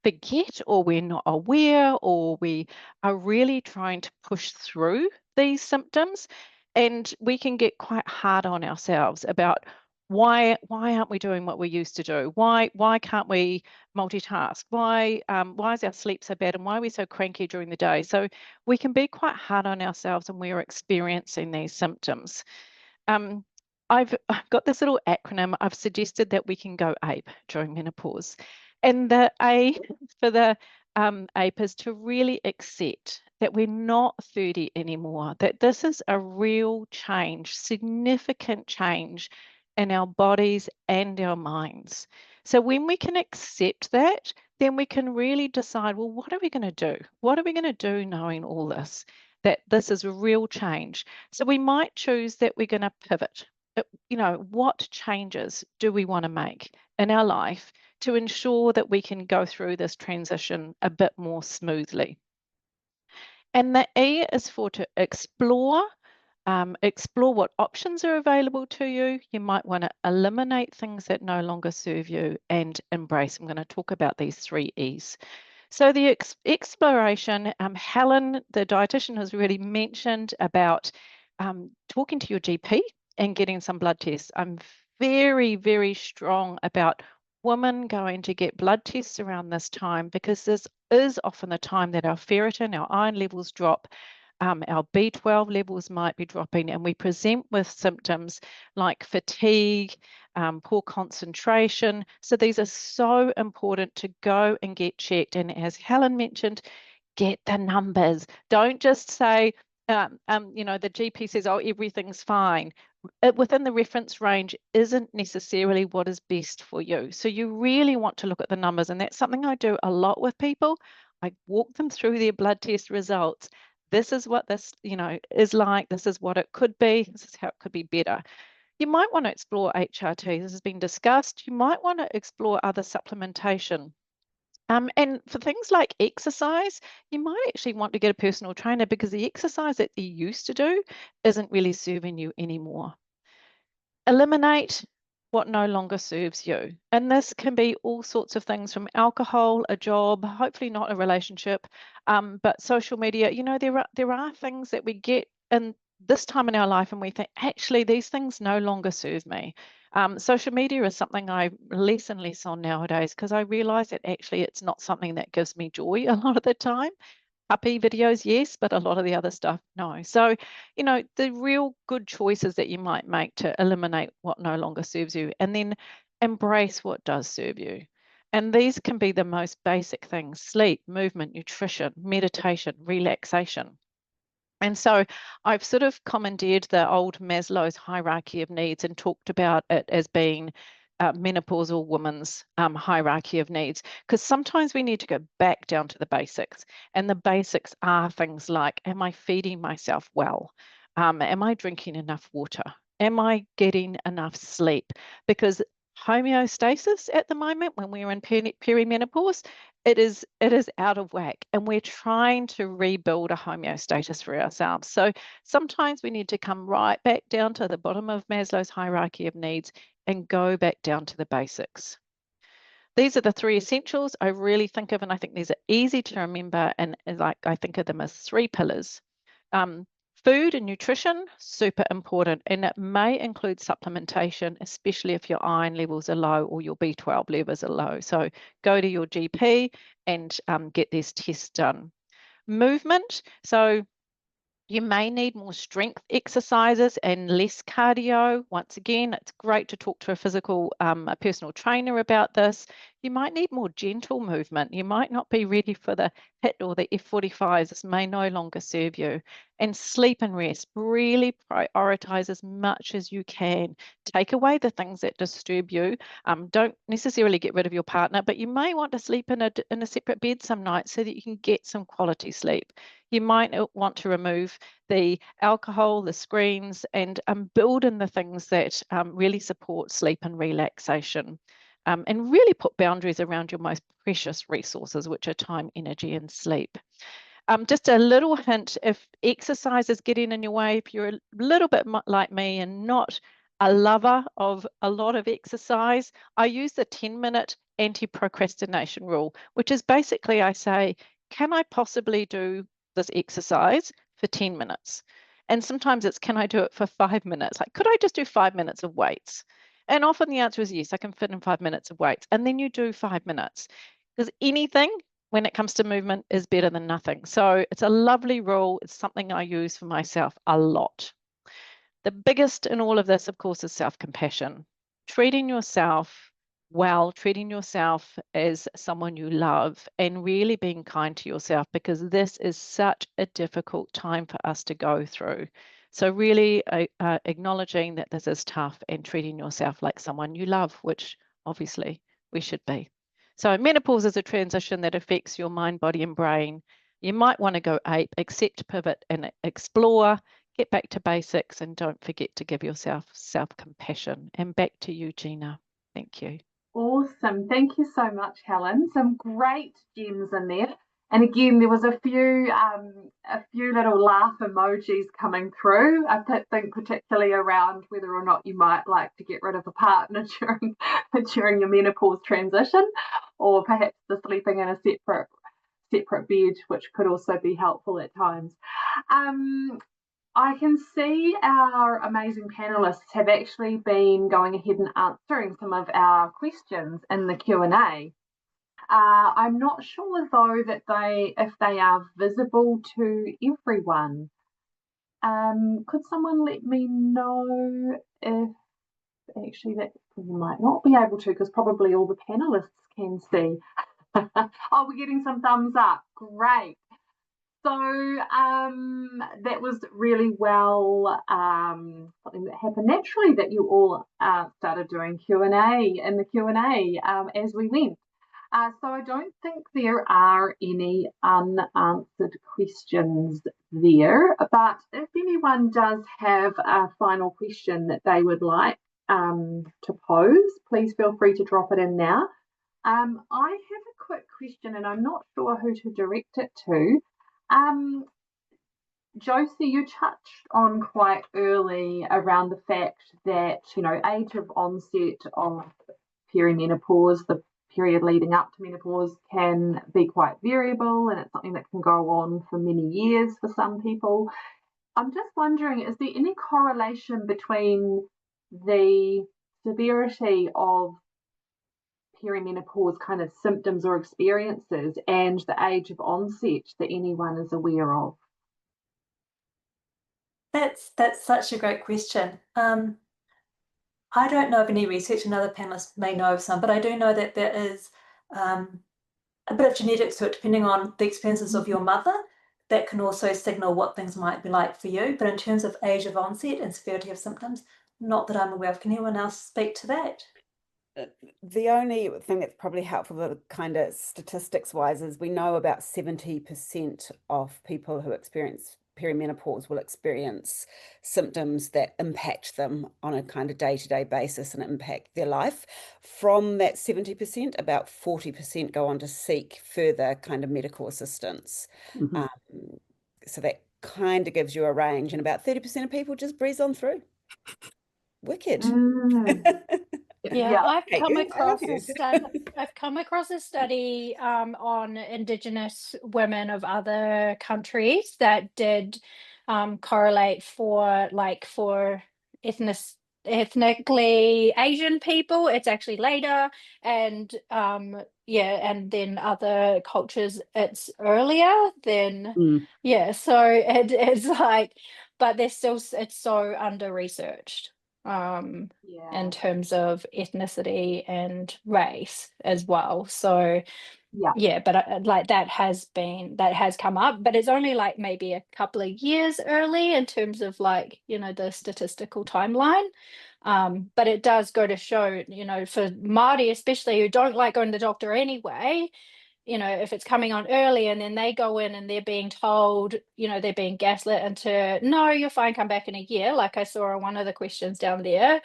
forget, or we're not aware, or we are really trying to push through these symptoms, and we can get quite hard on ourselves about why aren't we doing what we used to do? Why can't we multitask? Why is our sleep so bad, and why are we so cranky during the day? So we can be quite hard on ourselves when we're experiencing these symptoms. I've got this little acronym. I've suggested that we can go APE during menopause. And the A for the APE is to really accept that we're not 30 anymore, that this is a real change, significant change in our bodies and our minds. So when we can accept that, then we can really decide, well, what are we going to do? What are we going to do knowing all this, that this is a real change? So we might choose that we're going to pivot. What changes do we want to make in our life to ensure that we can go through this transition a bit more smoothly? And the E is to explore what options are available to you. You might want to eliminate things that no longer serve you, and embrace. I'm going to talk about these 3 E's. So the exploration, Helen, the dietitian, has really mentioned about talking to your GP and getting some blood tests. I'm very, very strong about women going to get blood tests around this time, because this is often the time that our ferritin, our iron levels drop. Our B12 levels might be dropping, and we present with symptoms like fatigue, poor concentration. So these are so important to go and get checked. And as Helen mentioned, get the numbers. Don't just say, the GP says, oh, everything's fine. Within the reference range isn't necessarily what is best for you. So you really want to look at the numbers. And that's something I do a lot with people. I walk them through their blood test results. This is what this, is like. This is what it could be. This is how it could be better. You might want to explore HRT. This has been discussed. You might want to explore other supplementation. And for things like exercise, you might actually want to get a personal trainer, because the exercise that you used to do isn't really serving you anymore. eliminate what no longer serves you. And this can be all sorts of things, from alcohol, a job, hopefully not a relationship, but social media. You know, there are things that we get in this time in our life and we think, actually, these things no longer serve me. Social media is something I'm less and less on nowadays, because I realize that actually it's not something that gives me joy a lot of the time. Puppy videos, yes, but a lot of the other stuff, no. So, you know, the real good choices that you might make to eliminate what no longer serves you, and then embrace what does serve you. And these can be the most basic things: sleep, movement, nutrition, meditation, relaxation. And so I've sort of commandeered the old Maslow's hierarchy of needs and talked about it as being menopausal woman's hierarchy of needs, because sometimes we need to go back down to the basics. And the basics are things like, am I feeding myself well? Am I drinking enough water? Am I getting enough sleep? Because homeostasis at the moment, when we're in perimenopause, it is out of whack, and we're trying to rebuild a homeostasis for ourselves. So sometimes we need to come right back down to the bottom of Maslow's hierarchy of needs and go back down to the basics. These are the three essentials I really think of, and I think these are easy to remember, and like I think of them as three pillars. Food and nutrition, super important, and it may include supplementation, especially if your iron levels are low or your B12 levels are low. So go to your GP and get these tests done. Movement, so you may need more strength exercises and less cardio. Once again, it's great to talk to a personal trainer about this. You might need more gentle movement. You might not be ready for the HIIT or the F45s. This may no longer serve you. And sleep and rest. Really prioritize as much as you can. Take away the things that disturb you. Don't necessarily get rid of your partner, but you may want to sleep in a separate bed some nights so that you can get some quality sleep. You might want to remove the alcohol, the screens, and build in the things that really support sleep and relaxation. And really put boundaries around your most precious resources, which are time, energy, and sleep. Just a little hint, if exercise is getting in your way, if you're a little bit like me and not a lover of a lot of exercise, I use the 10-minute anti-procrastination rule, which is basically I say, can I possibly do this exercise for 10 minutes? And sometimes it's, can I do it for 5 minutes? Like, could I just do 5 minutes of weights? And often the answer is yes, I can fit in 5 minutes of weights. And then you do 5 minutes. Because anything, when it comes to movement, is better than nothing. So it's a lovely rule. It's something I use for myself a lot. The biggest in all of this, of course, is self-compassion. Treating yourself well, treating yourself as someone you love, and really being kind to yourself, because this is such a difficult time for us to go through. So really acknowledging that this is tough and treating yourself like someone you love, which obviously we should be. So menopause is a transition that affects your mind, body, and brain. You might want to go ape, accept, pivot, and explore. Get back to basics, and don't forget to give yourself self-compassion. And back to you, Gina. Thank you. Awesome. Thank you so much, Helen. Some great gems in there. And again, there was a few little laugh emojis coming through. I think particularly around whether or not you might like to get rid of a partner during your menopause transition, or perhaps the sleeping in a separate bed, which could also be helpful at times. I can see our amazing panelists have actually been going ahead and answering some of our questions in the Q&A. I'm not sure though that if they are visible to everyone. Could someone let me know if actually that you might not be able to, because probably all the panelists can see. Oh, we're getting some thumbs up. Great. So that was really well something that happened naturally, that you all started doing Q&A in the Q&A as we went. So I don't think there are any unanswered questions there, but if anyone does have a final question that they would like to pose, please feel free to drop it in now. I have a quick question, and I'm not sure who to direct it to. Josie, you touched on quite early around the fact that, age of onset of perimenopause, the period leading up to menopause, can be quite variable, and it's something that can go on for many years for some people. I'm just wondering, is there any correlation between the severity of perimenopause kind of symptoms or experiences and the age of onset that anyone is aware of? That's such a great question. I don't know of any research, and other panelists may know of some, but I do know that there is a bit of genetics to it, depending on the experiences of your mother, that can also signal what things might be like for you. But in terms of age of onset and severity of symptoms, not that I'm aware of. Can anyone else speak to that? The only thing that's probably helpful, the kind of statistics wise, is we know about 70% of people who experience perimenopause will experience symptoms that impact them on a kind of day-to-day basis and impact their life. From that 70%, about 40% go on to seek further kind of medical assistance. So that kind of gives you a range, and about 30% of people just breeze on through. Wicked. Yeah, I've come I love across you. a study. I've come across a study on Indigenous women of other countries that did correlate for ethnically Asian people. It's actually later, and and then other cultures it's earlier than So it's like, but they're still it's so under researched. In terms of ethnicity and race as well. So but like that has come up, but it's only like maybe a couple of years early in terms of like, the statistical timeline. But it does go to show, for Māori especially, who don't like going to the doctor anyway, if it's coming on early and then they go in and they're being told, they're being gaslit into, no, you're fine, come back in a year, like I saw on one of the questions down there.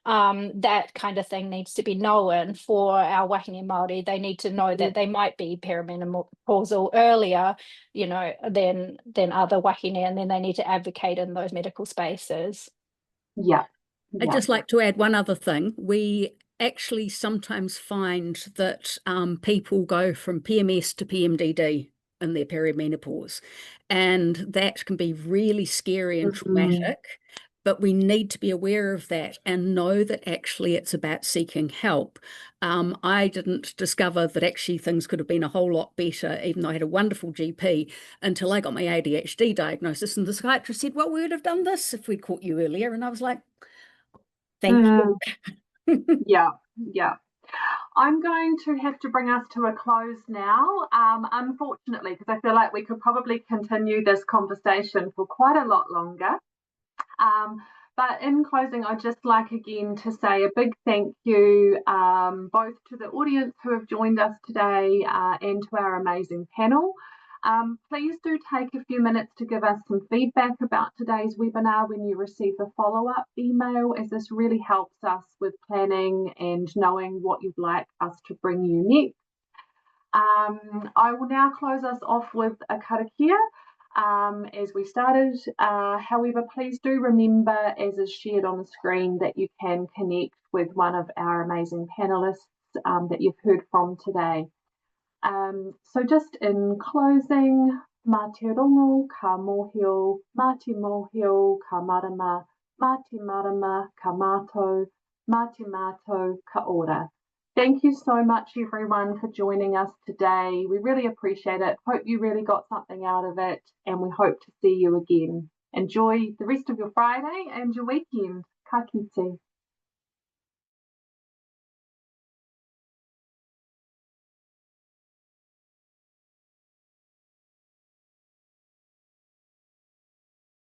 That kind of thing needs to be known for our Wāhine Māori. They need to know that they might be perimenopausal earlier, than other Wāhine, and then they need to advocate in those medical spaces. I'd just like to add one other thing. We actually sometimes find that people go from PMS to PMDD in their perimenopause, and that can be really scary and traumatic. But we need to be aware of that and know that actually it's about seeking help. I didn't discover that actually things could have been a whole lot better, even though I had a wonderful GP, until I got my ADHD diagnosis. And the psychiatrist said, well, we would have done this if we'd caught you earlier. And I was like, thank you. I'm going to have to bring us to a close now, unfortunately, because I feel like we could probably continue this conversation for quite a lot longer. But in closing, I'd just like again to say a big thank you both to the audience who have joined us today and to our amazing panel. Please do take a few minutes to give us some feedback about today's webinar when you receive a follow-up email, as this really helps us with planning and knowing what you'd like us to bring you next. I will now close us off with a karakia. As we started. However, please do remember, as is shared on the screen, that you can connect with one of our amazing panelists that you've heard from today. So just in closing, mā te rongo ka mōhio, mā te mōhio ka marama, mā te marama ka mātou, mā te mātou ka ora. Thank you so much, everyone, for joining us today. We really appreciate it. Hope you really got something out of it, and we hope to see you again. Enjoy the rest of your Friday and your weekend. Ka kite.